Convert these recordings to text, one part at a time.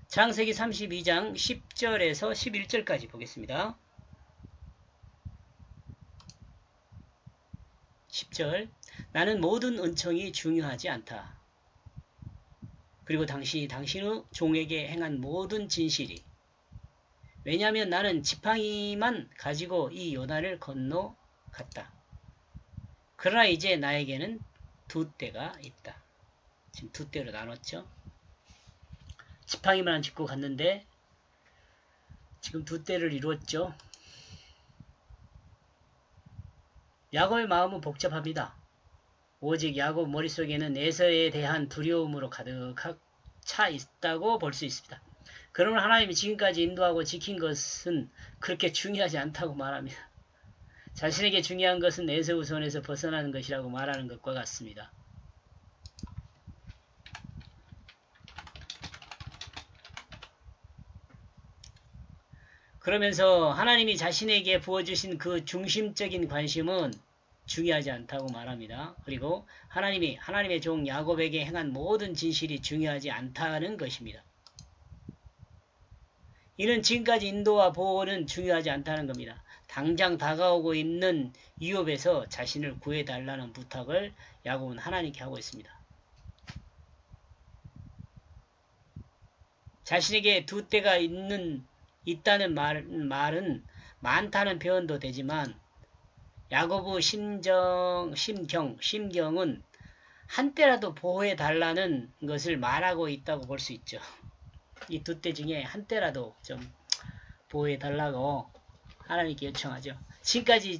창세기 32장 10절에서 11절까지 보겠습니다. 10절. 나는 모든 은총이 중요하지 않다. 그리고 당신의 종에게 행한 모든 진실이. 왜냐하면 나는 지팡이만 가지고 이 요단을 건너갔다. 그러나 이제 나에게는 두 떼가 있다. 지금 두 떼로 나눴죠. 지팡이만 짚고 갔는데 지금 두 떼를 이루었죠. 야곱의 마음은 복잡합니다. 오직 야곱 머릿속에는 에서에 대한 두려움으로 가득 차 있다고 볼 수 있습니다. 그러면 하나님이 지금까지 인도하고 지킨 것은 그렇게 중요하지 않다고 말합니다. 자신에게 중요한 것은 에서의 손에서 벗어나는 것이라고 말하는 것과 같습니다. 그러면서 하나님이 자신에게 부어주신 그 중심적인 관심은 중요하지 않다고 말합니다. 그리고 하나님의 종 야곱에게 행한 모든 진실이 중요하지 않다는 것입니다. 이는 지금까지 인도와 보호는 중요하지 않다는 겁니다. 당장 다가오고 있는 위협에서 자신을 구해달라는 부탁을 야곱은 하나님께 하고 있습니다. 자신에게 두 떼가 있다는 말은 많다는 표현도 되지만 야곱의 심경은 한때라도 보호해달라는 것을 말하고 있다고 볼 수 있죠. 이 두 떼 중에 한때라도 좀 보호해달라고 하나님께 요청하죠. 지금까지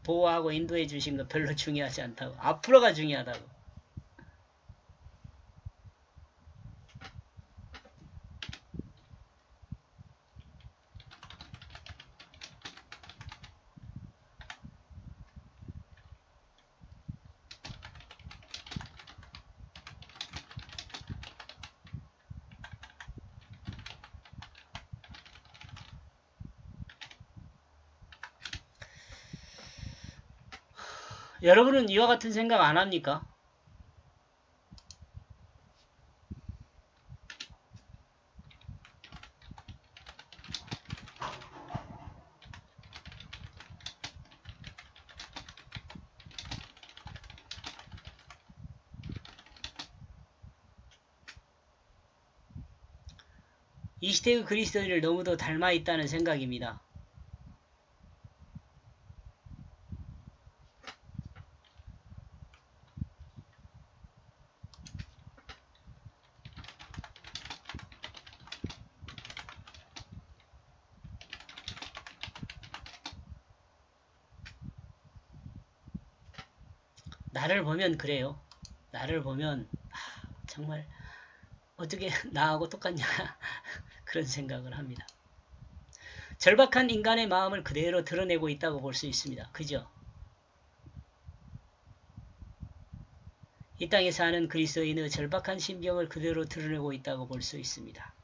보호하고 인도해 주신 거 별로 중요하지 않다고. 앞으로가 중요하다고. 여러분은 이와 같은 생각 안 합니까? 이 시대의 그리스도인을 너무도 닮아 있다는 생각입니다. 나를 보면 그래요. 나를 보면 정말 어떻게 나하고 똑같냐 그런 생각을 합니다. 절박한 인간의 마음을 그대로 드러내고 있다고 볼 수 있습니다. 그죠? 이 땅에 사는 그리스도인의 절박한 심경을 그대로 드러내고 있다고 볼 수 있습니다.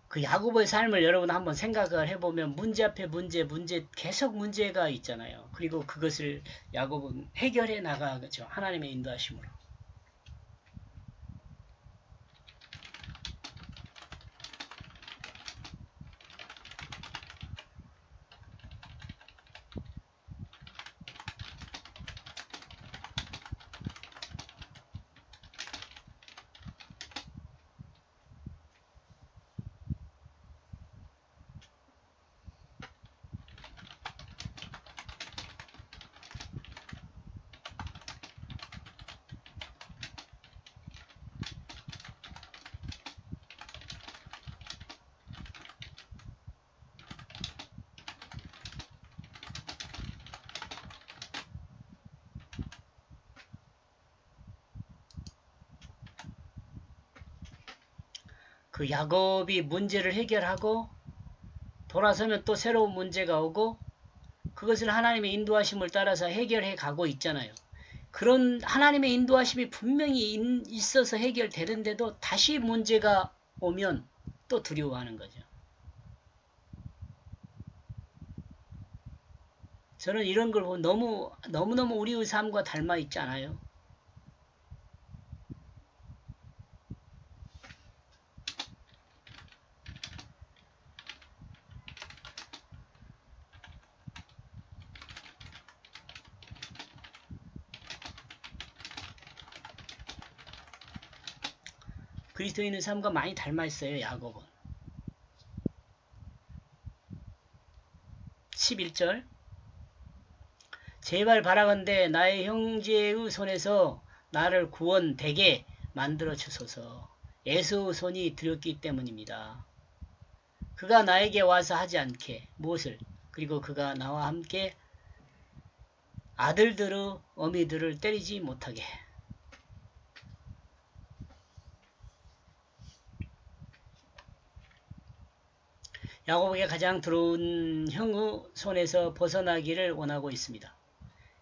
그 야곱의 삶을 여러분 한번 생각을 해보면 문제 앞에 문제 계속 문제가 있잖아요. 그리고 그것을 야곱은 해결해 나가죠. 하나님의 인도하심으로. 그 야곱이 문제를 해결하고 돌아서면 또 새로운 문제가 오고 그것을 하나님의 인도하심을 따라서 해결해 가고 있잖아요. 그런 하나님의 인도하심이 분명히 있어서 해결되는데도 다시 문제가 오면 또 두려워하는 거죠. 저는 이런 걸 보면 너무너무 우리의 삶과 닮아 있지 않아요? 그리스도인의 삶과 많이 닮아 있어요. 야곱은. 11절 제발 바라건대 나의 형제의 손에서 나를 구원되게 만들어 주소서. 에서의 손이 들었기 때문입니다. 그가 나에게 와서 하지 않게 무엇을 그리고 그가 나와 함께 아들들의 어미들을 때리지 못하게. 야곱에게 가장 두려운 형의 손에서 벗어나기를 원하고 있습니다.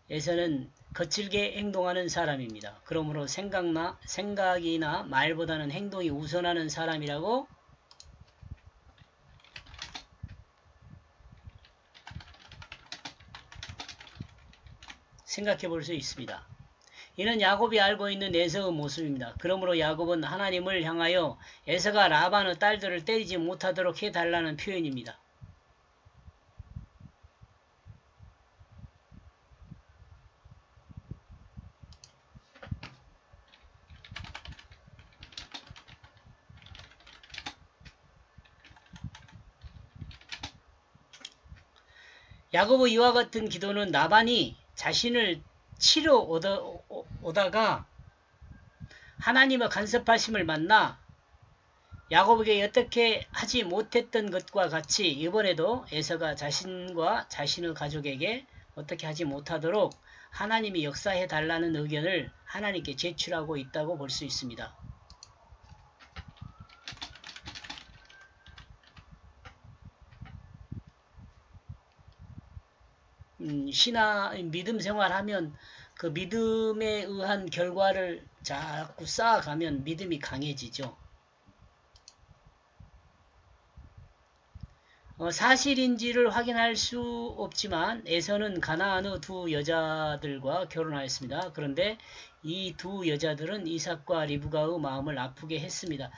에서는 거칠게 행동하는 사람입니다. 그러므로 생각이나 말보다는 행동이 우선하는 사람이라고 생각해 볼 수 있습니다. 이는 야곱이 알고 있는 에서의 모습입니다. 그러므로 야곱은 하나님을 향하여 에서가 라반의 딸들을 때리지 못하도록 해달라는 표현입니다. 야곱의 이와 같은 기도는 나반이 자신을 치러 오다가 하나님의 간섭하심을 만나 야곱에게 어떻게 하지 못했던 것과 같이 이번에도 에서가 자신과 자신의 가족에게 어떻게 하지 못하도록 하나님이 역사해 달라는 의견을 하나님께 제출하고 있다고 볼 수 있습니다. 믿음 생활하면 그 믿음에 의한 결과를 자꾸 쌓아가면 믿음이 강해지죠. 사실인지를 확인할 수 없지만 에서는 가나안의 두 여자들과 결혼하였습니다. 그런데 이 두 여자들은 이삭과 리브가의 마음을 아프게 했습니다.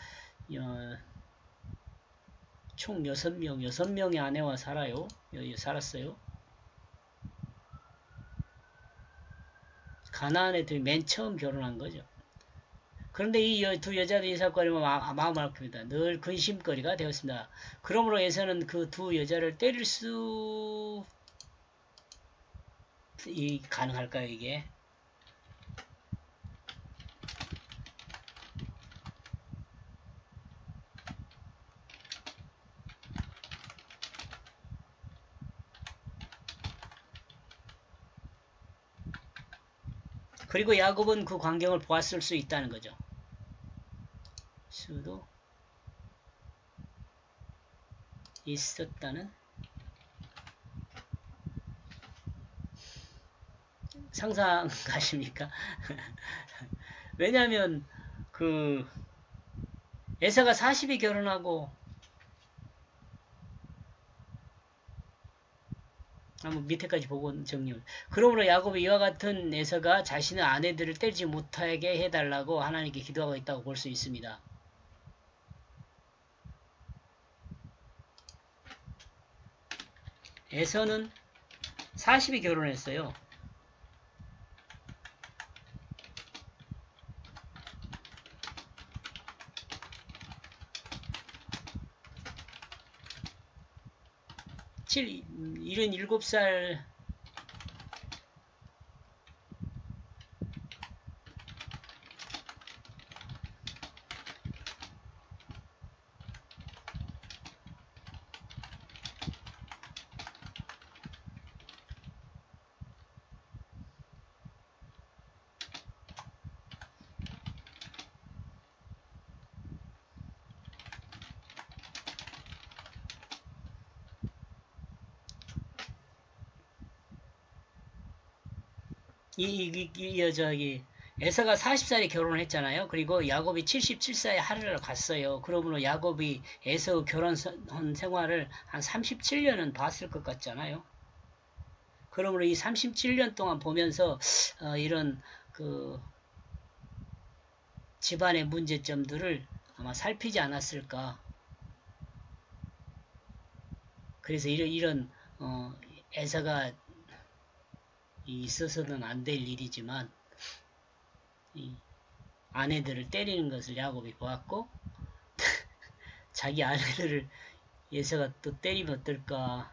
총 6명의 아내와 살았어요. 가나안 애들이 맨 처음 결혼한 거죠. 그런데 이 두 여자들이 이삭과 리브가의 마음을 아픕니다. 늘 근심거리가 되었습니다. 그러므로 에서는 그 두 여자를 때릴 수 가능할까요 이게? 그리고 야곱은 그 광경을 보았을 수 있다는 거죠. 수도 있었다는 상상가십니까? 왜냐하면 그 에서가 40이 결혼하고 한번 밑에까지 보고 정리를. 그러므로 야곱이 이와 같은 에서가 자신의 아내들을 때리지 못하게 해달라고 하나님께 기도하고 있다고 볼 수 있습니다. 에서는 40이 결혼했어요. 칠 77살 저기 에서가 40살에 결혼을 했잖아요. 그리고 야곱이 77살에 하란을 갔어요. 그러므로 야곱이 에서 결혼 생활을 한 37년은 봤을 것 같잖아요. 그러므로 이 37년 동안 보면서 이런 그 집안의 문제점들을 아마 살피지 않았을까. 그래서 이런 에서가 있어서는 안 될 일이지만 이 아내들을 때리는 것을 야곱이 보았고 자기 아내들을 에서가 또 때리면 어떨까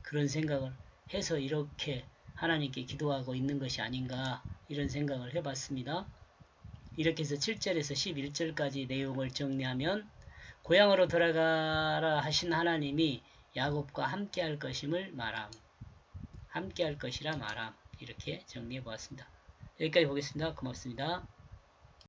그런 생각을 해서 이렇게 하나님께 기도하고 있는 것이 아닌가 이런 생각을 해봤습니다. 이렇게 해서 7절에서 11절까지 내용을 정리하면 고향으로 돌아가라 하신 하나님이 야곱과 함께할 것임을 말함. 함께할 것이라 말함. 이렇게 정리해 보았습니다. 여기까지 보겠습니다. 고맙습니다.